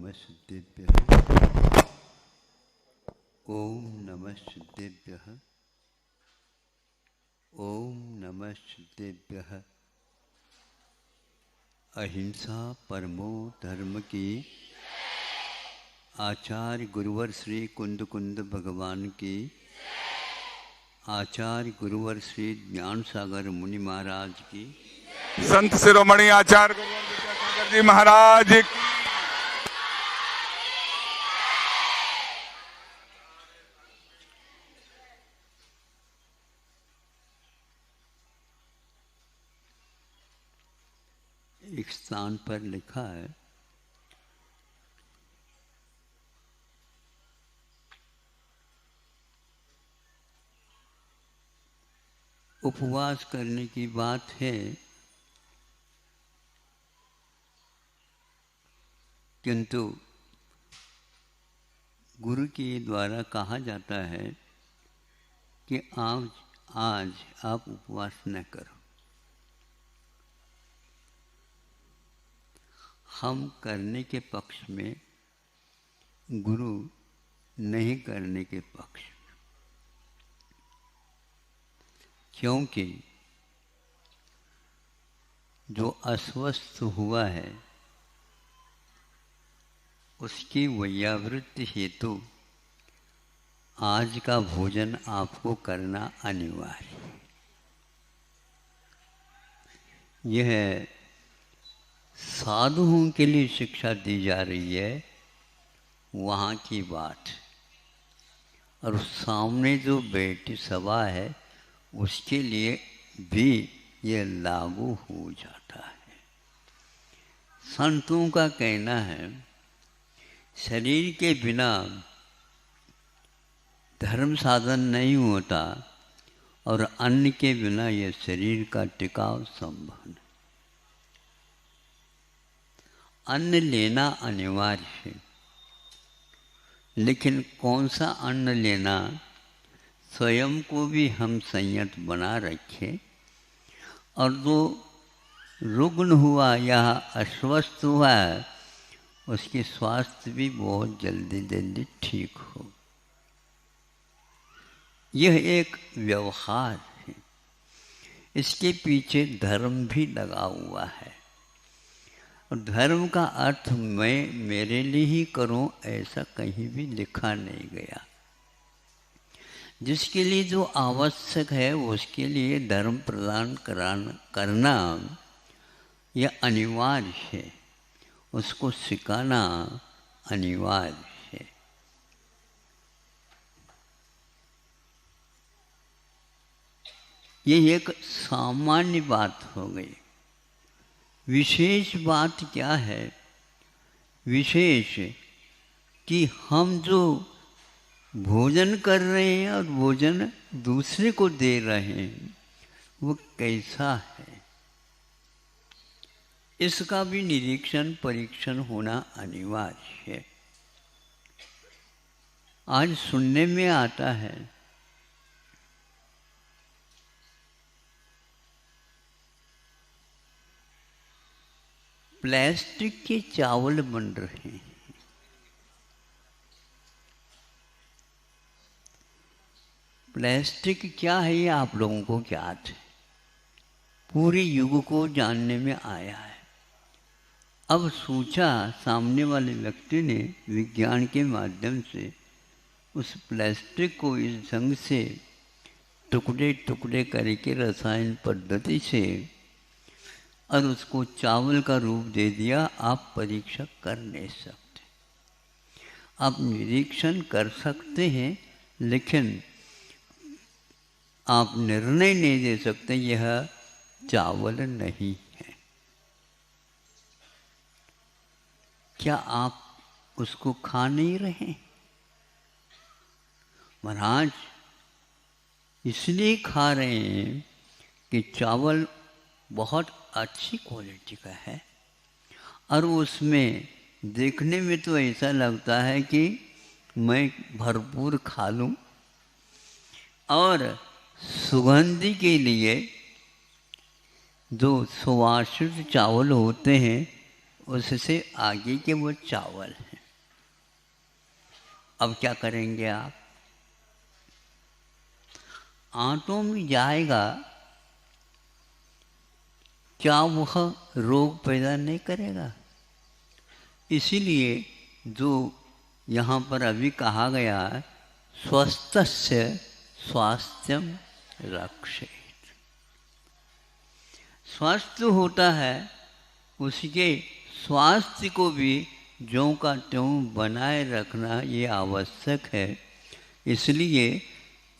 नमः सिद्धेभ्यः। ओम नमः सिद्धेभ्यः। ओम नमः सिद्धेभ्यः। अहिंसा परमो धर्म की। आचार्य गुरुवर श्री कुंद कुंद भगवान की। आचार्य गुरुवर श्री ज्ञान सागर मुनि महाराज की। संत शिरोमणि आचार्य गुरुवर विद्यासागर जी महाराज की। एक स्थान पर लिखा है, उपवास करने की बात है, किंतु गुरु के द्वारा कहा जाता है कि आज आप उपवास न करो। हम करने के पक्ष में, गुरु नहीं करने के पक्ष में। क्योंकि जो अस्वस्थ हुआ है उसकी वैयावृत्ति हेतु आज का भोजन आपको करना अनिवार्य है। यह साधुओं के लिए शिक्षा दी जा रही है, वहाँ की बात। और सामने जो बैठी सभा है उसके लिए भी यह लागू हो जाता है। संतों का कहना है, शरीर के बिना धर्म साधन नहीं होता और अन्न के बिना यह शरीर का टिकाव संभव नहीं। अन्न लेना अनिवार्य है, लेकिन कौन सा अन्न लेना, स्वयं को भी हम संयत बना रखें। और जो रुग्ण हुआ या अस्वस्थ हुआ है उसकी स्वास्थ्य भी बहुत जल्दी जल्दी ठीक हो। यह एक व्यवहार है, इसके पीछे धर्म भी लगा हुआ है। और धर्म का अर्थ मैं मेरे लिए ही करूं ऐसा कहीं भी लिखा नहीं गया। जिसके लिए जो आवश्यक है उसके लिए धर्म प्रदान करना यह अनिवार्य है, उसको सिखाना अनिवार्य है। ये एक सामान्य बात हो गई। विशेष बात क्या है? विशेष कि हम जो भोजन कर रहे हैं और भोजन दूसरे को दे रहे हैं वो कैसा है, इसका भी निरीक्षण परीक्षण होना अनिवार्य है। आज सुनने में आता है प्लास्टिक के चावल बन रहे हैं। प्लास्टिक क्या है ये आप लोगों को ज्ञात है, पूरे युग को जानने में आया है। अब सोचा सामने वाले व्यक्ति ने विज्ञान के माध्यम से उस प्लास्टिक को इस ढंग से टुकड़े टुकड़े करके रसायन पद्धति से और उसको चावल का रूप दे दिया। आप परीक्षा कर नहीं सकते, आप निरीक्षण कर सकते हैं, लेकिन आप निर्णय नहीं दे सकते यह चावल नहीं है। क्या आप उसको खा नहीं रहे? महाराज इसलिए खा रहे हैं कि चावल बहुत अच्छी क्वालिटी का है और उसमें देखने में तो ऐसा लगता है कि मैं भरपूर खा लूं। और सुगंधी के लिए जो सुवासित चावल होते हैं उससे आगे के वो चावल हैं। अब क्या करेंगे आप? आंतों में जाएगा, क्या वह रोग पैदा नहीं करेगा? इसीलिए जो यहाँ पर अभी कहा गया है, स्वस्थस्य स्वास्थ्यम रक्षेत। स्वस्थ होता है, उसके स्वास्थ्य को भी ज्यों का त्यों बनाए रखना ये आवश्यक है। इसलिए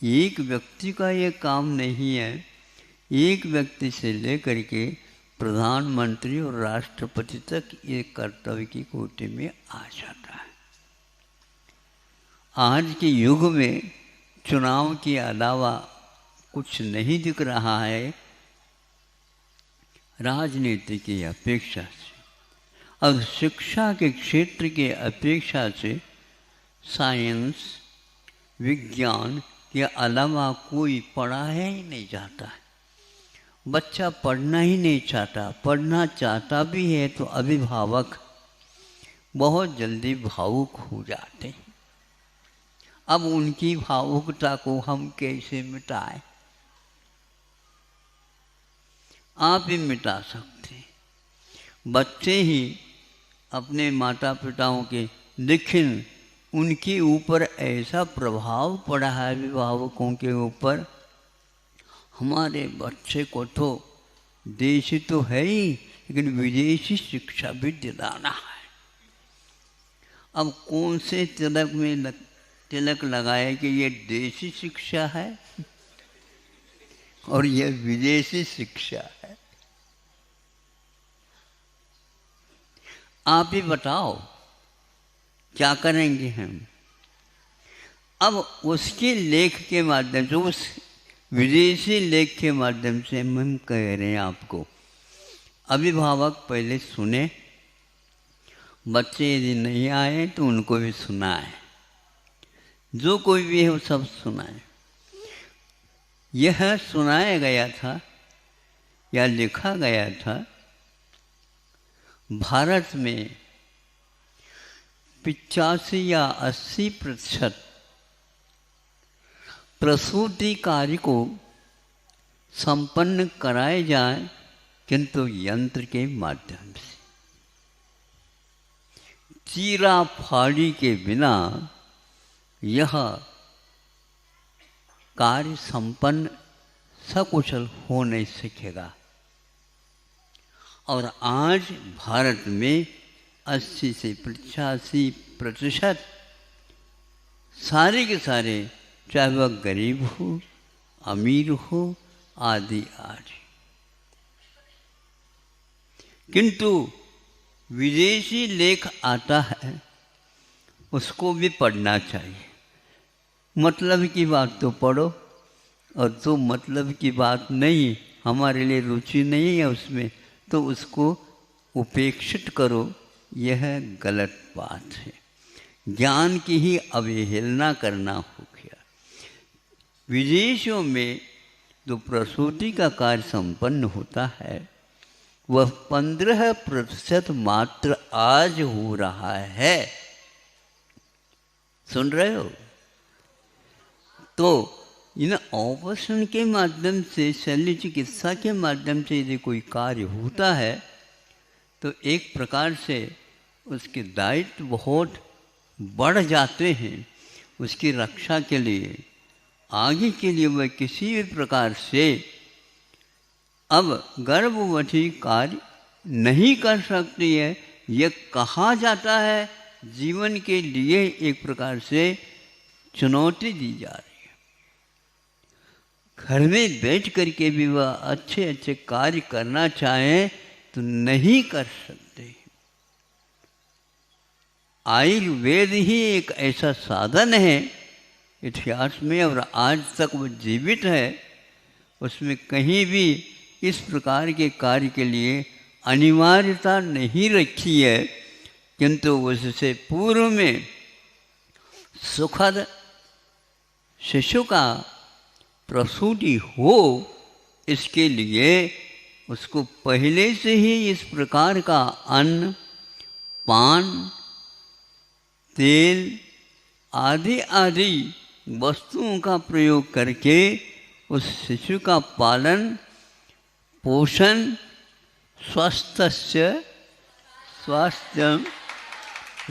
एक व्यक्ति का ये काम नहीं है, एक व्यक्ति से लेकर के प्रधानमंत्री और राष्ट्रपति तक ये कर्तव्य की कोटि में आ जाता है। आज के युग में चुनाव के अलावा कुछ नहीं दिख रहा है राजनीति की अपेक्षा से, और शिक्षा के क्षेत्र के अपेक्षा से साइंस विज्ञान के अलावा कोई पढ़ाया ही नहीं जाता है। बच्चा पढ़ना ही नहीं चाहता, पढ़ना चाहता भी है तो अभिभावक बहुत जल्दी भावुक हो जाते हैं। अब उनकी भावुकता को हम कैसे मिटाएं? आप ही मिटा सकते हैं। बच्चे ही अपने माता पिताओं के, लेकिन उनके ऊपर ऐसा प्रभाव पड़ा है अभिभावकों के ऊपर, हमारे बच्चे को तो देशी तो है ही, लेकिन विदेशी शिक्षा भी दिलाना है। अब कौन से तिलक में तिलक लगाए कि ये देशी शिक्षा है और ये विदेशी शिक्षा है? आप ही बताओ क्या करेंगे हम? अब उसके लेख के माध्यम से, उस विदेशी लेख के माध्यम से हम कह रहे हैं आपको, अभिभावक पहले सुने, बच्चे यदि नहीं आए तो उनको भी सुनाए, जो कोई भी है वो सब सुनाए। यह सुनाया गया था या लिखा गया था, भारत में 85 या 80% प्रसूति कार्य को संपन्न कराए जाए, किंतु यंत्र के माध्यम से, चीरा फाड़ी के बिना यह कार्य संपन्न सकुशल हो नहीं सकेगा। और आज भारत में 80 से 85% सारे के सारे, चाहे वह गरीब हो अमीर हो आदि आदि, किंतु विदेशी लेख आता है उसको भी पढ़ना चाहिए। मतलब की बात तो पढ़ो, और जो मतलब की बात नहीं, हमारे लिए रुचि नहीं है उसमें, तो उसको उपेक्षित करो। यह गलत बात है। ज्ञान की ही अवहेलना करना हो गया। विदेशों में जो प्रसूति का कार्य संपन्न होता है वह 15% मात्र आज हो रहा है। सुन रहे हो? तो इन ऑपरेशन के माध्यम से, शल्य चिकित्सा के माध्यम से यदि कोई कार्य होता है तो एक प्रकार से उसके दायित्व बहुत बढ़ जाते हैं। उसकी रक्षा के लिए, आगे के लिए वह किसी भी प्रकार से अब गर्भवती कार्य नहीं कर सकती है। यह कहा जाता है जीवन के लिए एक प्रकार से चुनौती दी जा रही है। घर में बैठ करके भी वह अच्छे अच्छे कार्य करना चाहे तो नहीं कर सकते। आयुर्वेद ही एक ऐसा साधन है इतिहास में, और आज तक वो जीवित है। उसमें कहीं भी इस प्रकार के कार्य के लिए अनिवार्यता नहीं रखी है, किंतु उससे पूर्व में सुखद शिशु का प्रसूति हो, इसके लिए उसको पहले से ही इस प्रकार का अन्न, पान, तेल, आदि आदि वस्तुओं का प्रयोग करके उस शिशु का पालन पोषण स्वस्थस्य स्वास्थ्यम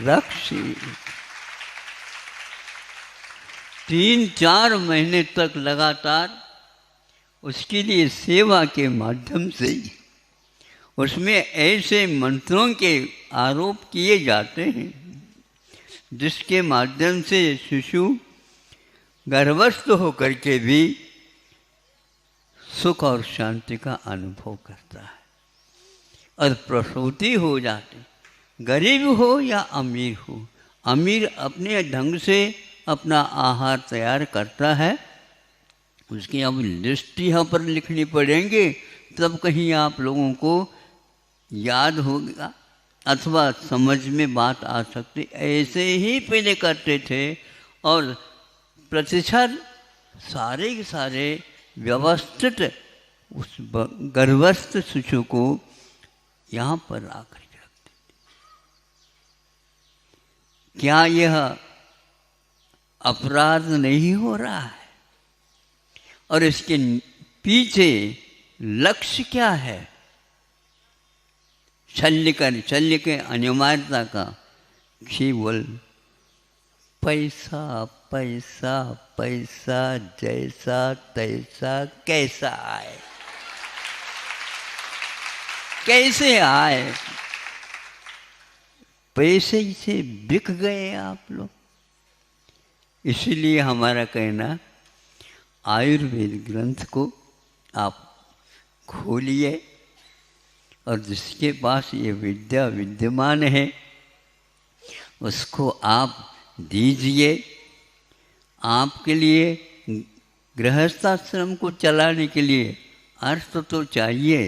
रक्षेत्। 3-4 महीने तक लगातार उसके लिए सेवा के माध्यम से उसमें ऐसे मंत्रों के आरोप किए जाते हैं जिसके माध्यम से शिशु गर्भस्थ होकर के भी सुख और शांति का अनुभव करता है और प्रसूति हो जाती। गरीब हो या अमीर हो, अमीर अपने ढंग से अपना आहार तैयार करता है, उसकी अब लिस्ट यहाँ पर लिखनी पड़ेंगे तब कहीं आप लोगों को याद होगा अथवा समझ में बात आ सकती। ऐसे ही पहले करते थे और प्रतिशत सारे के सारे व्यवस्थित उस गर्भस्थ शिशु को यहाँ पर आकर के रखते थे। क्या यह अपराध नहीं हो रहा है? और इसके पीछे लक्ष्य क्या है? शल्य के अनिवार्यता का केवल पैसा पैसा पैसा, जैसा तैसा, कैसा आए, कैसे आए। पैसे से बिक गए आप लोग। इसलिए हमारा कहना, आयुर्वेद ग्रंथ को आप खोलिए और जिसके पास ये विद्या विद्यमान है उसको आप दीजिए। आपके लिए गृहस्थाश्रम को चलाने के लिए अर्थ तो चाहिए,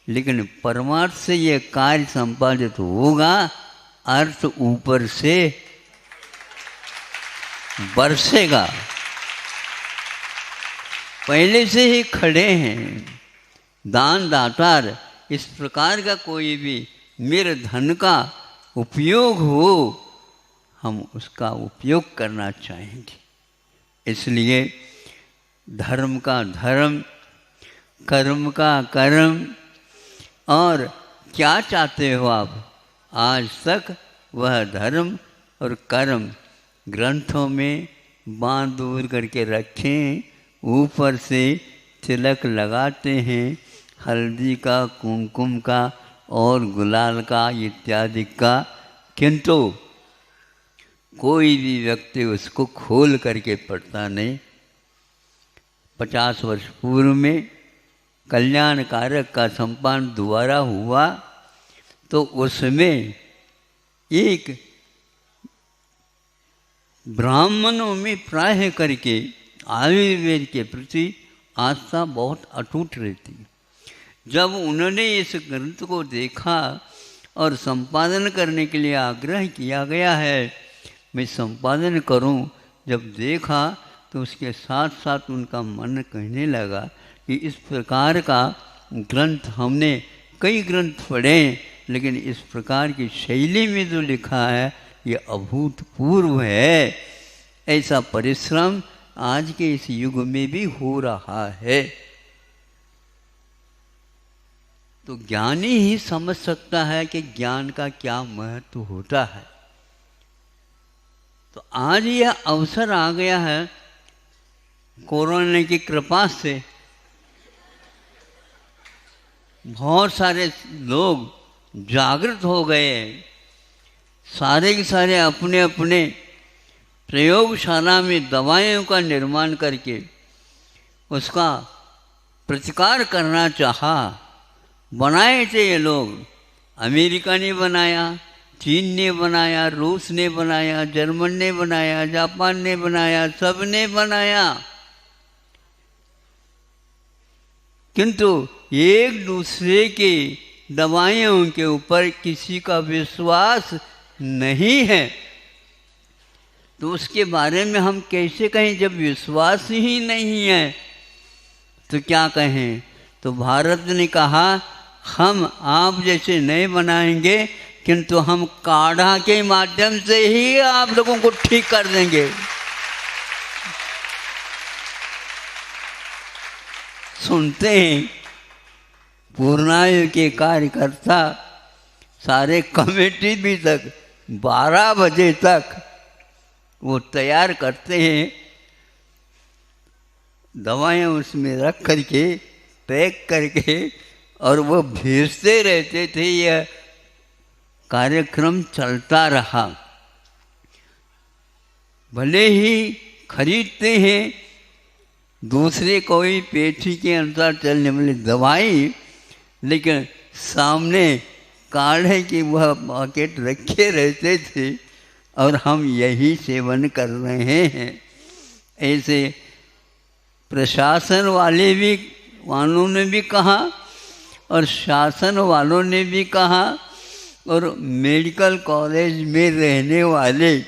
लेकिन परमार्थ से ये कार्य संपादित होगा, अर्थ ऊपर से बरसेगा। पहले से ही खड़े हैं दान दातार। इस प्रकार का कोई भी मेरे धन का उपयोग हो, हम उसका उपयोग करना चाहेंगे। इसलिए धर्म का धर्म, कर्म का कर्म, और क्या चाहते हो आप, आज तक वह धर्म और कर्म ग्रंथों में बांध दूर करके रखें। ऊपर से तिलक लगाते हैं, हल्दी का, कुमकुम का और गुलाल का इत्यादि का, किंतु कोई भी व्यक्ति उसको खोल करके पढ़ता नहीं। 50 वर्ष पूर्व में कल्याण कारक का संपादन दोबारा हुआ तो उसमें एक ब्राह्मणों में प्राय करके आयुर्वेद के प्रति आस्था बहुत अटूट रहती। जब उन्होंने इस ग्रंथ को देखा और संपादन करने के लिए आग्रह किया गया है, मैं संपादन करूं, जब देखा तो उसके साथ साथ उनका मन कहने लगा कि इस प्रकार का ग्रंथ हमने कई ग्रंथ पढ़े, लेकिन इस प्रकार की शैली में जो लिखा है ये अभूतपूर्व है। ऐसा परिश्रम आज के इस युग में भी हो रहा है। तो ज्ञानी ही समझ सकता है कि ज्ञान का क्या महत्व होता है। तो आज यह अवसर आ गया है कोरोना की कृपा से। बहुत सारे लोग जागृत हो गए, सारे के सारे अपने अपने प्रयोगशाला में दवाइयों का निर्माण करके उसका प्रतिकार करना चाहा। बनाए थे ये लोग, अमेरिका ने बनाया, चीन ने बनाया, रूस ने बनाया, जर्मन ने बनाया, जापान ने बनाया, सब ने बनाया, किंतु एक दूसरे की दवाइयों के ऊपर किसी का विश्वास नहीं है। तो उसके बारे में हम कैसे कहें? जब विश्वास ही नहीं है तो क्या कहें? तो भारत ने कहा हम आप जैसे नहीं बनाएंगे, किंतु हम काढ़ा के माध्यम से ही आप लोगों को ठीक कर देंगे। सुनते हैं पूर्णायु के कार्यकर्ता सारे कमेटी भी तक 12 बजे तक वो तैयार करते हैं, दवाएं उसमें रख करके पैक करके, और वो भेजते रहते थे। यह कार्यक्रम चलता रहा। भले ही खरीदते हैं दूसरे कोई पेटी के अनुसार चलने वाली दवाई, लेकिन सामने काढ़े की वह पैकेट रखे रहते थे और हम यही सेवन कर रहे हैं। ऐसे प्रशासन वालों ने भी कहा और शासन वालों ने भी कहा, और मेडिकल कॉलेज में रहने वाले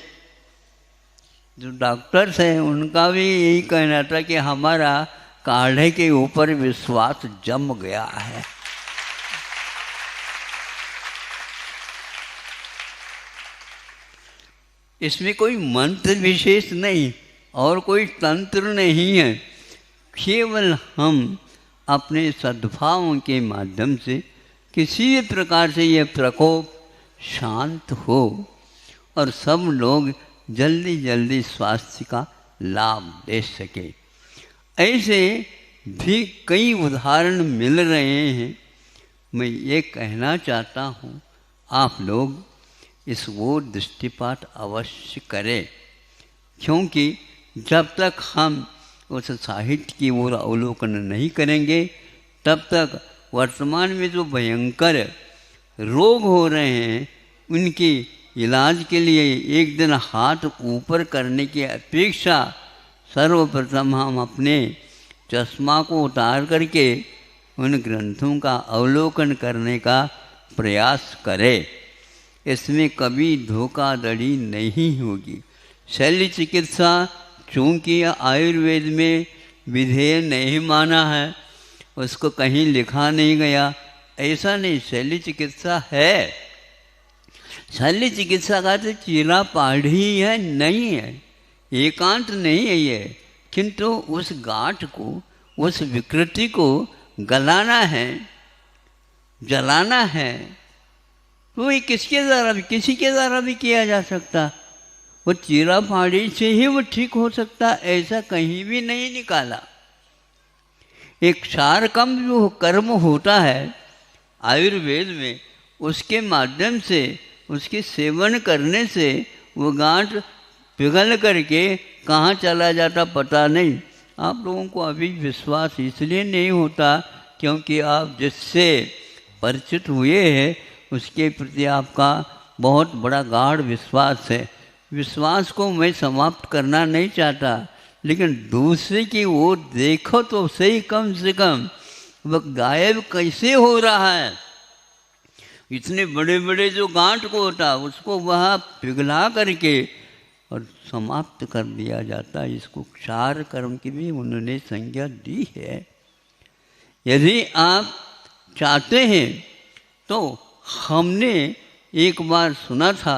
जो डॉक्टर्स हैं उनका भी यही कहना था कि हमारा काढ़े के ऊपर विश्वास जम गया है। इसमें कोई मंत्र विशेष नहीं और कोई तंत्र नहीं है, केवल हम अपने सद्भावों के माध्यम से किसी भी प्रकार से यह प्रकोप शांत हो और सब लोग जल्दी जल्दी स्वास्थ्य का लाभ ले सके। ऐसे भी कई उदाहरण मिल रहे हैं। मैं ये कहना चाहता हूँ आप लोग इस ओर दृष्टिपात अवश्य करें, क्योंकि जब तक हम उस साहित्य की ओर अवलोकन नहीं करेंगे तब तक वर्तमान में जो भयंकर रोग हो रहे हैं उनकी इलाज के लिए एक दिन हाथ ऊपर करने की अपेक्षा सर्वप्रथम हम अपने चश्मा को उतार करके उन ग्रंथों का अवलोकन करने का प्रयास करें। इसमें कभी धोखाधड़ी नहीं होगी। शल्य चिकित्सा चूँकि आयुर्वेद में विधेय नहीं माना है, उसको कहीं लिखा नहीं गया, ऐसा नहीं। शल्य चिकित्सा है, शल्य चिकित्सा का तो चीरा पाढ़ी है, नहीं है, एकांत नहीं है ये, किंतु उस गांठ को, उस विकृति को गलाना है, जलाना है। तो ये किसके द्वारा भी, किसी के द्वारा भी किया जा सकता। वो चीरा फाड़ी से ही वो ठीक हो सकता, ऐसा कहीं भी नहीं निकाला। एक क्षारकम जो कर्म होता है आयुर्वेद में, उसके माध्यम से, उसके सेवन करने से वो गांठ पिघल करके कहाँ चला जाता पता नहीं। आप लोगों को अभी विश्वास इसलिए नहीं होता क्योंकि आप जिससे परिचित हुए हैं उसके प्रति आपका बहुत बड़ा गाढ़ विश्वास है। विश्वास को मैं समाप्त करना नहीं चाहता, लेकिन दूसरे की ओर देखो तो सही, कम से कम वह गायब कैसे हो रहा है। इतने बड़े बड़े जो गांठ को होता उसको वह पिघला करके और समाप्त कर दिया जाता। इसको क्षार कर्म की भी उन्होंने संज्ञा दी है। यदि आप चाहते हैं तो हमने एक बार सुना था,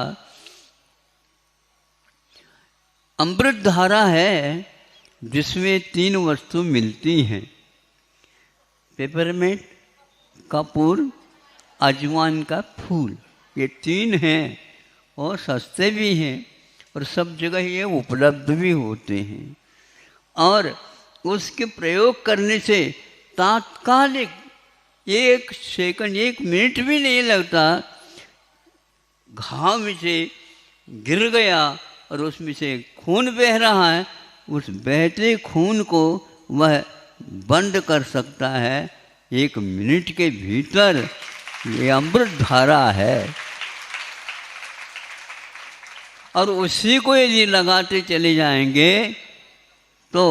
अमृत धारा है जिसमें 3 वस्तु मिलती हैं, पेपरमेंट, कपूर, अजवाइन का फूल। ये 3 हैं और सस्ते भी हैं और सब जगह ये उपलब्ध भी होते हैं। और उसके प्रयोग करने से तात्कालिक 1 सेकंड, 1 मिनट भी नहीं लगता, घाव में से गिर गया और उसमें से खून बह रहा है, उस बहते खून को वह बंद कर सकता है 1 मिनट के भीतर। ये अमृत धारा है। और उसी को यदि लगाते चले जाएंगे तो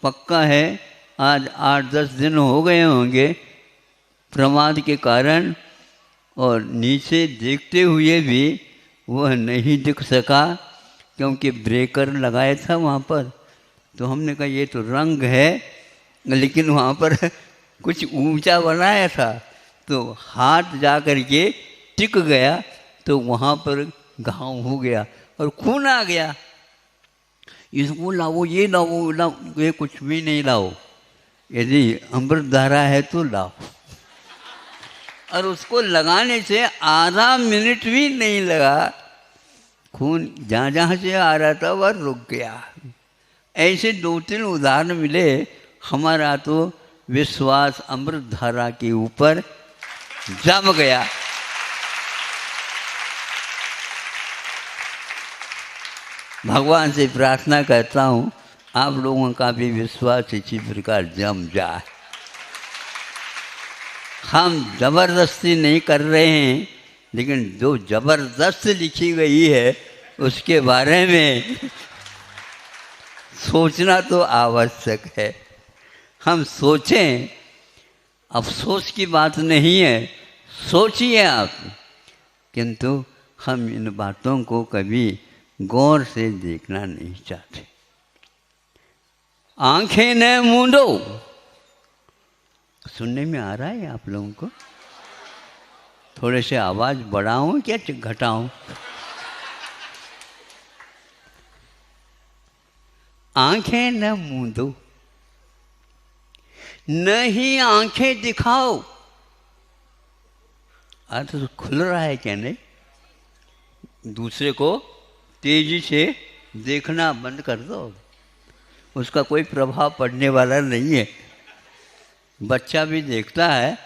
पक्का है आज 8-10 दिन हो गए होंगे प्रमाद के कारण, और नीचे देखते हुए भी वह नहीं दिख सका क्योंकि ब्रेकर लगाया था वहाँ पर। तो हमने कहा ये तो रंग है, लेकिन वहाँ पर कुछ ऊंचा बनाया था तो हाथ जा कर के टिक गया, तो वहाँ पर घाव हो गया और खून आ गया। इसको लाओ, ये लाओ, लाओ, ये कुछ भी नहीं लाओ, यदि अमृत धारा है तो लाओ। और उसको लगाने से आधा मिनट भी नहीं लगा, खून जहाँ जहाँ से आ रहा था वह रुक गया। ऐसे 2-3 उदाहरण मिले। हमारा तो विश्वास अमृत धारा के ऊपर जम गया। भगवान से प्रार्थना करता हूँ आप लोगों का भी विश्वास इसी प्रकार जम जाए। हम जबरदस्ती नहीं कर रहे हैं, लेकिन जो जबरदस्त लिखी गई है उसके बारे में सोचना तो आवश्यक है। हम सोचें, अफसोस की बात नहीं है, सोचिए आप, किंतु हम इन बातों को कभी गौर से देखना नहीं चाहते। आंखें न मूंदो, सुनने में आ रहा है आप लोगों को? थोड़े से आवाज बढ़ाऊं क्या घटाऊं? आंखें न मूंदो, नहीं आंखें दिखाओ। अर्थ तो खुल रहा है क्या? नहीं, दूसरे को तेजी से देखना बंद कर दो, उसका कोई प्रभाव पड़ने वाला नहीं है। बच्चा भी देखता है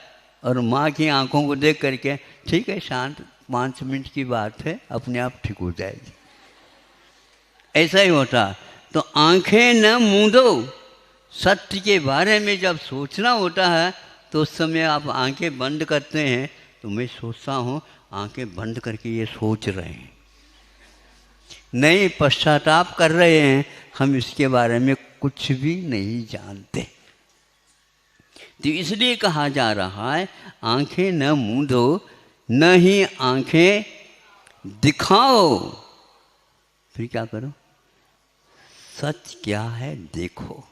और माँ की आंखों को देख करके ठीक है, शांत, 5 मिनट की बात है, अपने आप ठीक हो जाएगी। ऐसा ही होता। तो आंखें न मूंदो, सत्य के बारे में जब सोचना होता है तो उस समय आप आंखें बंद करते हैं। तो मैं सोचता हूँ आंखें बंद करके ये सोच रहे हैं, नहीं पश्चाताप कर रहे हैं, हम इसके बारे में कुछ भी नहीं जानते। तो इसलिए कहा जा रहा है आंखें न मूंदो, न ही आंखें दिखाओ। फिर क्या करो? सच क्या है देखो,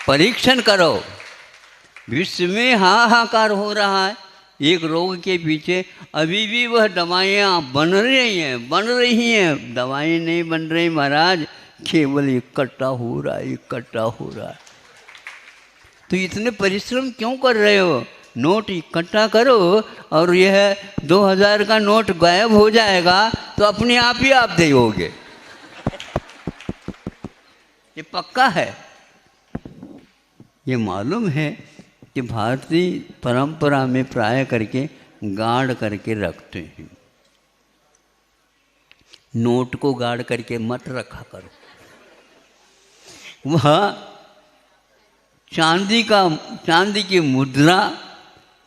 परीक्षण करो। विश्व में हाहाकार हो रहा है एक रोग के पीछे, अभी भी वह दवाइयाँ बन रही हैं। दवाएं नहीं बन रही महाराज, केवल इकट्ठा हो रहा है, इकट्ठा हो रहा है। तो इतने परिश्रम क्यों कर रहे हो? नोट इकट्ठा करो और यह 2000 का नोट गायब हो जाएगा तो अपने आप ही आप दोगे, ये पक्का है। ये मालूम है कि भारतीय परंपरा में प्राय करके गाड़ करके रखते हैं। नोट को गाड़ करके मत रखा करो। वह चांदी की मुद्रा,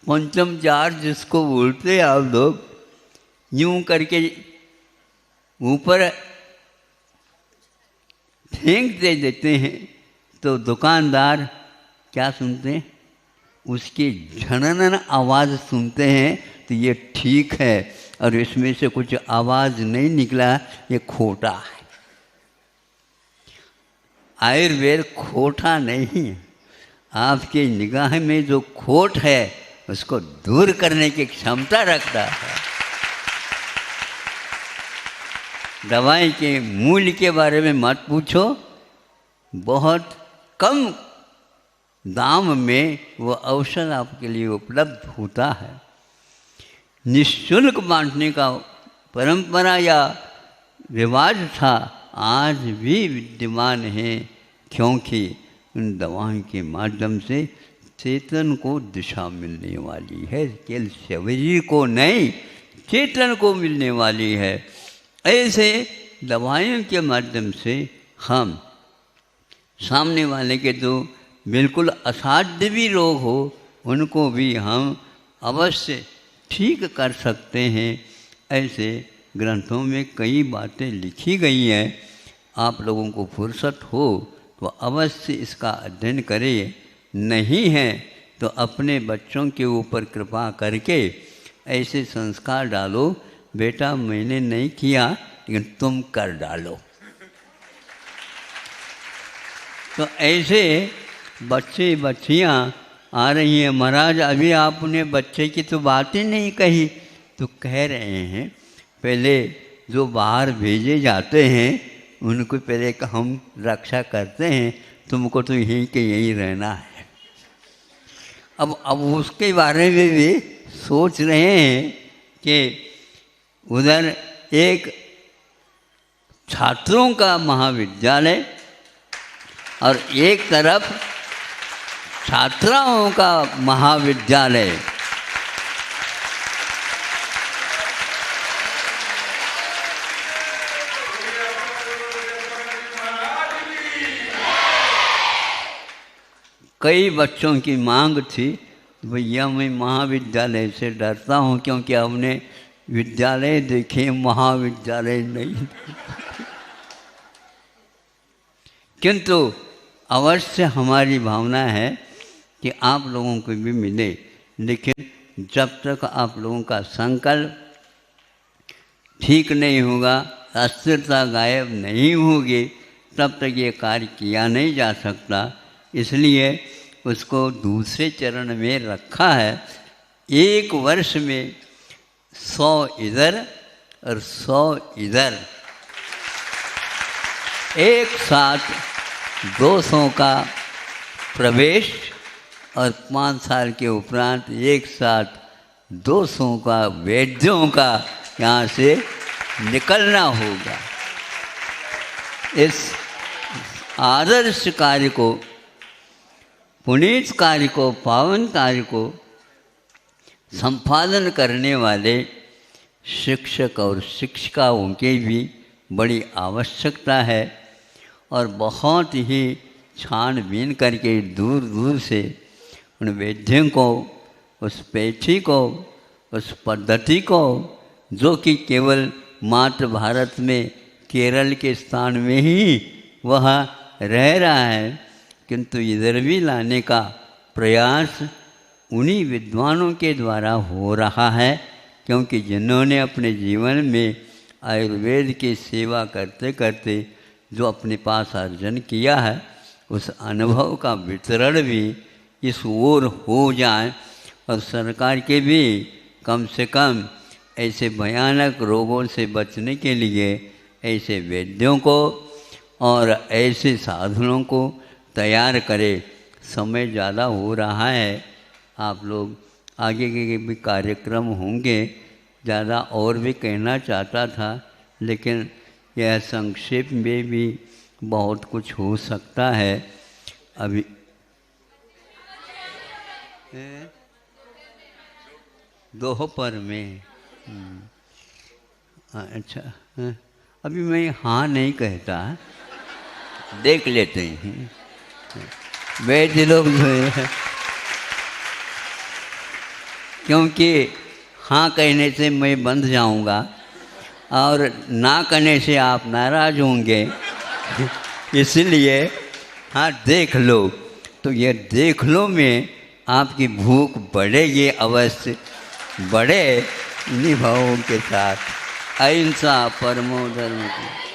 पंचम जार जिसको बोलते हैं आप लोग, यूं करके ऊपर फेंक दे देते हैं तो दुकानदार क्या सुनते हैं? उसकी झनन आवाज़ सुनते हैं तो ये ठीक है, और इसमें से कुछ आवाज़ नहीं निकला, ये खोटा है। आयुर्वेद खोटा नहीं है। आपके निगाह में जो खोट है उसको दूर करने की क्षमता रखता है। दवाई के मूल्य के बारे में मत पूछो, बहुत कम दाम में वो औषध आपके लिए उपलब्ध होता है। निःशुल्क बांटने का परंपरा या रिवाज था, आज भी विद्यमान है, क्योंकि उन दवाओं के माध्यम से चेतन को दिशा मिलने वाली है, केवल शरीर को नहीं, चेतन को मिलने वाली है। ऐसे दवाइयों के माध्यम से हम सामने वाले के जो बिल्कुल असाध्य भी रोग हो उनको भी हम अवश्य ठीक कर सकते हैं। ऐसे ग्रंथों में कई बातें लिखी गई हैं। आप लोगों को फुर्सत हो तो अवश्य इसका अध्ययन करें, नहीं है तो अपने बच्चों के ऊपर कृपा करके ऐसे संस्कार डालो, बेटा मैंने नहीं किया लेकिन तुम कर डालो। तो ऐसे बच्चे बच्चियाँ आ रही हैं। महाराज अभी आपने बच्चे की तो बात ही नहीं कही। तो कह रहे हैं पहले जो बाहर भेजे जाते हैं उनको पहले हम रक्षा करते हैं, तुमको तो यहीं के यहीं रहना है। अब उसके बारे में भी सोच रहे हैं कि उधर एक छात्रों का महाविद्यालय और एक तरफ छात्राओं का महाविद्यालय। कई बच्चों की मांग थी, भैया मैं महाविद्यालय से डरता हूँ क्योंकि हमने विद्यालय देखे, महाविद्यालय नहीं। किंतु अवश्य हमारी भावना है कि आप लोगों को भी मिले, लेकिन जब तक आप लोगों का संकल्प ठीक नहीं होगा, अस्थिरता गायब नहीं होगी, तब तक ये कार्य किया नहीं जा सकता। इसलिए उसको दूसरे चरण में रखा है। 1 वर्ष में 100 इधर और 100 इधर, एक साथ 200 का प्रवेश और 5 साल के उपरांत एक साथ 200 का वैद्यों का यहाँ से निकलना होगा। इस आदर्श कार्य को, पुनीत कार्य को, पावन कार्य को संपादन करने वाले शिक्षक और शिक्षिकाओं की भी बड़ी आवश्यकता है और बहुत ही छानबीन करके दूर दूर से उन वैद्यों को, उस पेठी को, उस पद्धति को, जो कि केवल मात्र भारत में केरल के स्थान में ही वह रह रहा है, किंतु इधर भी लाने का प्रयास उन्हीं विद्वानों के द्वारा हो रहा है, क्योंकि जिन्होंने अपने जीवन में आयुर्वेद की सेवा करते करते जो अपने पास अर्जन किया है, उस अनुभव का वितरण भी इस ओर हो जाए और सरकार के भी कम से कम ऐसे भयानक रोगों से बचने के लिए ऐसे वैद्यों को और ऐसे साधनों को तैयार करे। समय ज़्यादा हो रहा है, आप लोग आगे के भी कार्यक्रम होंगे, ज़्यादा और भी कहना चाहता था, लेकिन यह संक्षेप में भी बहुत कुछ हो सकता है। अभी दोपहर में अच्छा, अभी मैं हाँ नहीं कहता, देख लेते हैं। वैद्य लोग जो है, क्योंकि हाँ कहने से मैं बंध जाऊंगा और ना कहने से आप नाराज होंगे, इसलिए हाँ देख लो। तो ये देख लो में आपकी भूख बढ़ेगी, अवश्य बढ़े इन्हीं भावों के साथ। अहिंसा परमो धर्म की।